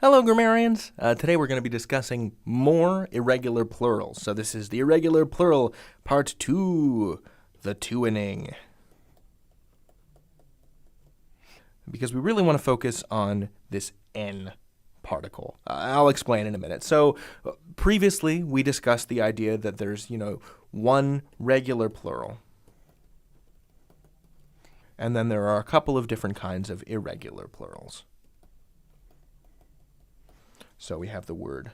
Hello, grammarians. Today we're going to be discussing more irregular plurals. So this is the irregular plural, part 2, the two-inning. Because we really want to focus on this N particle. I'll explain in a minute. So previously we discussed the idea that there's, one regular plural. And then there are a couple of different kinds of irregular plurals. So we have the word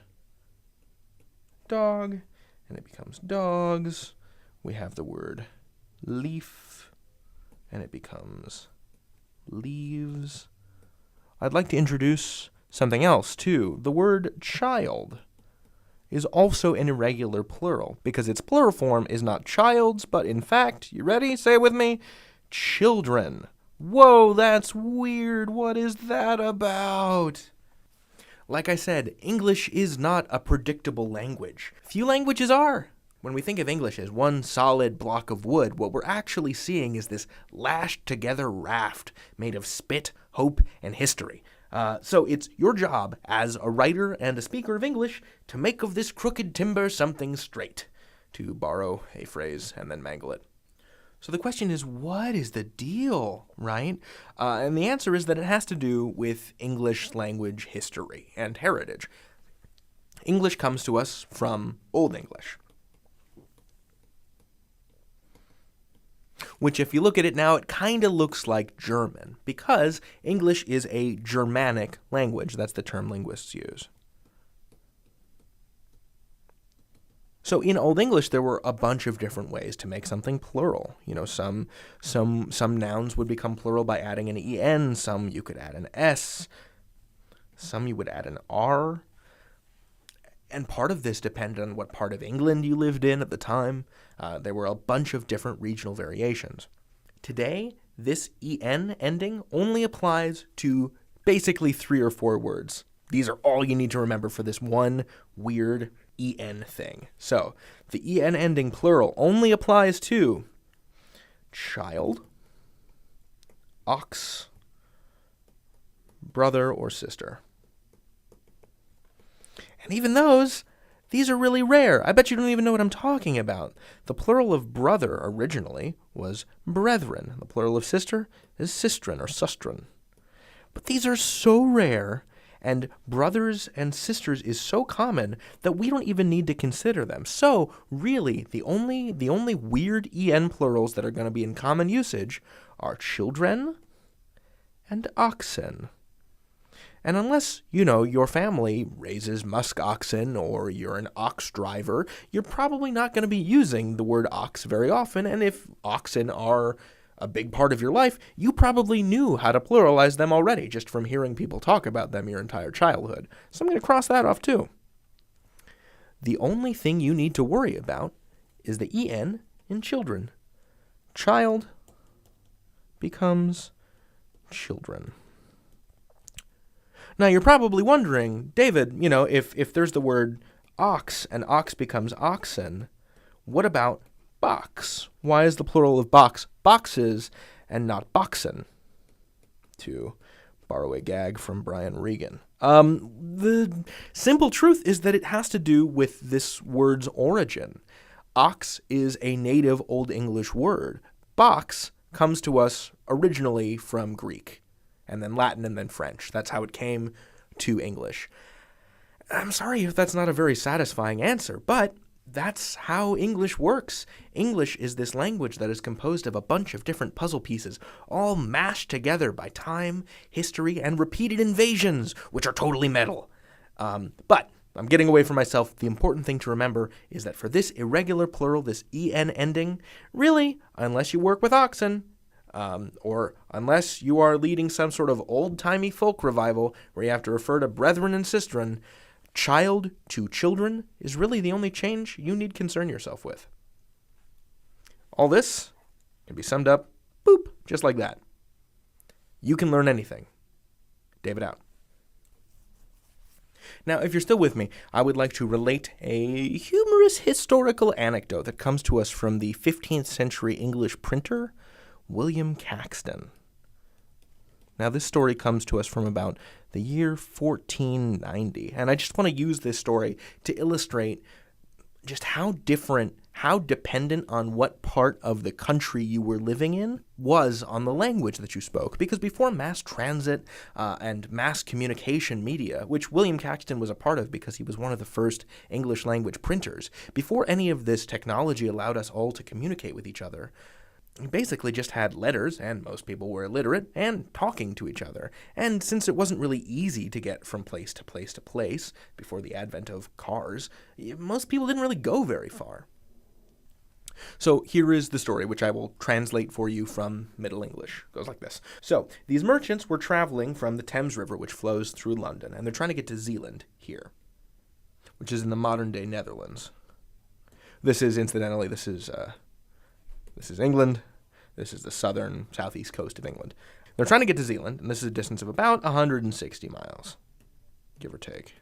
dog, and it becomes dogs. We have the word leaf, and it becomes leaves. I'd like to introduce something else, too. The word child is also an irregular plural, because its plural form is not childs, but in fact, you ready? Say it with me. Children. Whoa, that's weird. What is that about? Like I said, English is not a predictable language. Few languages are. When we think of English as one solid block of wood, what we're actually seeing is this lashed together raft made of spit, hope, and history. So it's your job as a writer and a speaker of English to make of this crooked timber something straight, to borrow a phrase and then mangle it. So the question is, what is the deal, right? And the answer is that it has to do with English language history and heritage. English comes to us from Old English, which if you look at it now, it kind of looks like German, because English is a Germanic language. That's the term linguists use. So in Old English, there were a bunch of different ways to make something plural. Some nouns would become plural by adding an en, some you could add an s, some you would add an r. And part of this depended on what part of England you lived in at the time. There were a bunch of different regional variations. Today, this en ending only applies to basically 3 or 4 words. These are all you need to remember for this one weird en thing. So, the en ending plural only applies to child, ox, brother or sister. And even these are really rare. I bet you don't even know what I'm talking about. The plural of brother originally was brethren. The plural of sister is sistren or sustren. But these are so rare, and brothers and sisters is so common that we don't even need to consider them. So, really, the only weird en plurals that are going to be in common usage are children and oxen. And unless, your family raises musk oxen or you're an ox driver, you're probably not going to be using the word ox very often. And if oxen are a big part of your life, you probably knew how to pluralize them already just from hearing people talk about them your entire childhood. So I'm going to cross that off too. The only thing you need to worry about is the en in children. Child becomes children. Now you're probably wondering, David, if there's the word ox and ox becomes oxen, what about box? Why is the plural of box boxes and not boxen? To borrow a gag from Brian Regan. The simple truth is that it has to do with this word's origin. Ox is a native Old English word. Box comes to us originally from Greek, and then Latin, and then French. That's how it came to English. I'm sorry if that's not a very satisfying answer, but that's how English works. English is this language that is composed of a bunch of different puzzle pieces, all mashed together by time, history, and repeated invasions, which are totally metal. But I'm getting away from myself. The important thing to remember is that for this irregular plural, this en ending, really, unless you work with oxen, or unless you are leading some sort of old-timey folk revival where you have to refer to brethren and sistren, child to children is really the only change you need concern yourself with. All this can be summed up, boop, just like that. You can learn anything. David out. Now, if you're still with me, I would like to relate a humorous historical anecdote that comes to us from the 15th century English printer, William Caxton. Now, this story comes to us from about the year 1490, and I just want to use this story to illustrate just how different, how dependent on what part of the country you were living in was on the language that you spoke. Because before mass transit and mass communication media, which William Caxton was a part of because he was one of the first English language printers, before any of this technology allowed us all to communicate with each other, we basically just had letters, and most people were illiterate, and talking to each other. And since it wasn't really easy to get from place to place to place before the advent of cars, most people didn't really go very far. So here is the story, which I will translate for you from Middle English. It goes like this. So these merchants were traveling from the Thames River, which flows through London, and they're trying to get to Zeeland here, which is in the modern-day Netherlands. This is, incidentally, this is England. This is the southeast coast of England. They're trying to get to Zeeland, and this is a distance of about 160 miles, give or take.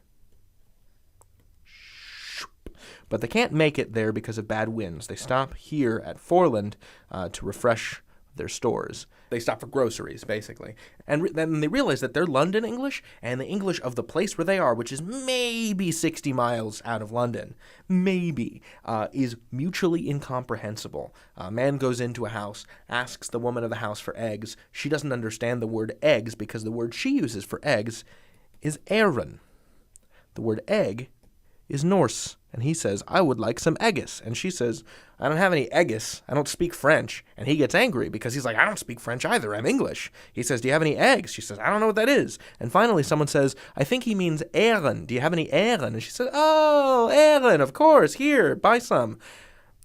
But they can't make it there because of bad winds. They stop here at Foreland to refresh their stores. They stop for groceries, basically. And then they realize that their London English and the English of the place where they are, which is maybe 60 miles out of London, is mutually incomprehensible. A man goes into a house, asks the woman of the house for eggs. She doesn't understand the word eggs because the word she uses for eggs is æren. The word egg is Norse. And he says, I would like some eggis. And she says, I don't have any eggis. I don't speak French. And he gets angry because he's like, I don't speak French either. I'm English. He says, do you have any eggs? She says, I don't know what that is. And finally someone says, I think he means æren. Do you have any æren? And she says, oh, æren, of course. Here, buy some.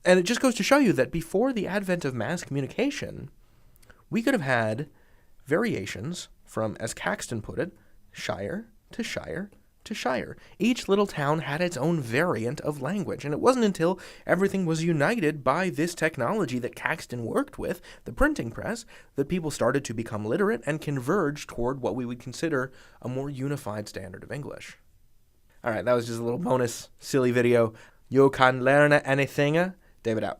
And it just goes to show you that before the advent of mass communication, we could have had variations from, as Caxton put it, shire to shire to shire. Each little town had its own variant of language, and it wasn't until everything was united by this technology that Caxton worked with, the printing press, that people started to become literate and converge toward what we would consider a more unified standard of English. All right, that was just a little bonus, silly video. You kan lerne anything. David out.